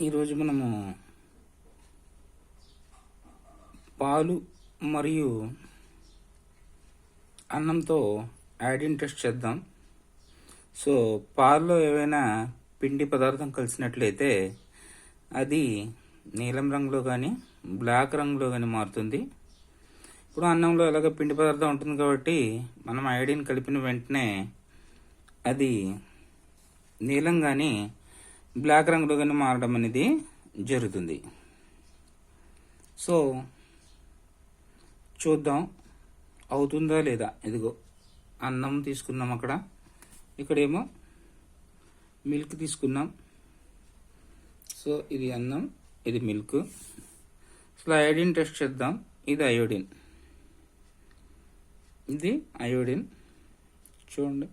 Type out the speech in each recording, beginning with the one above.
ఈరోజు మనము పాలు మరియు అన్నంతో ఐడిన్ టెస్ట్ చేద్దాం. సో పాల్లో ఏవైనా పిండి పదార్థం కలిసినట్లయితే అది నీలం రంగులో కానీ బ్లాక్ రంగులో కానీ మారుతుంది. ఇప్పుడు అన్నంలో ఎలాగ పిండి పదార్థం ఉంటుంది కాబట్టి మనం ఐడిన్ కలిపిన వెంటనే అది నీలం కానీ బ్లాక్ రంగులో కానీ మారడం అనేది జరుగుతుంది. సో చూద్దాం అవుతుందా లేదా. ఇదిగో అన్నం తీసుకున్నాం, ఇక్కడేమో మిల్క్ తీసుకున్నాం. సో ఇది అన్నం, ఇది మిల్క్. అసలు అయోడిన్ టెస్ట్ చేద్దాం. ఇది అయోడిన్, ఇది అయోడిన్. చూడండి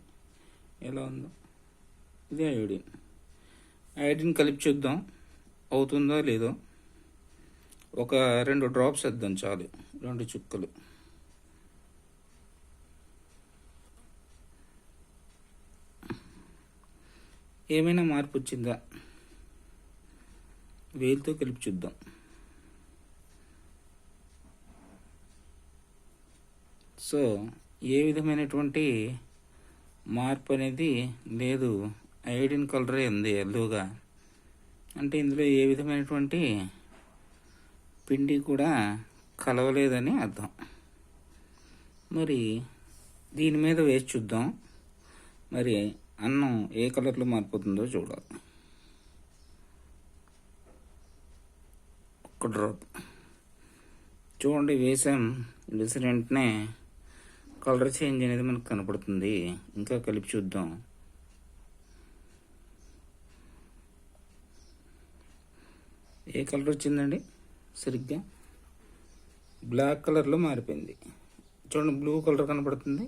ఎలా ఉందో. ఇది అయోడిన్. ఐడిన్ కలిపి చూద్దాం అవుతుందో లేదో. ఒక 2 డ్రాప్స్ వేద్దాం చాలు, 2 చుక్కలు. ఏమైనా మార్పు వచ్చిందా వేలుతో కలిపి చూద్దాం. సో ఏ విధమైనటువంటి మార్పు అనేది లేదు. ఐడిన్ కలరే ఉంది ఎల్లోగా, అంటే ఇందులో ఏ విధమైనటువంటి పిండి కూడా కలవలేదని అర్థం. మరి దీని మీద వేసి చూద్దాం, మరి అన్నం ఏ కలర్లో మారిపోతుందో చూడాలి. ఒక్క డ్రాప్ చూడండి వేసాం. వేసిన వెంటనే కలర్ చేంజ్ అనేది మనకు కనపడుతుంది. ఇంకా కలిపి చూద్దాం. ఏ కలర్ వచ్చిందండి? సరిగ్గా బ్లాక్ కలర్లో మారిపోయింది. చూడండి బ్లూ కలర్ కనపడుతుంది.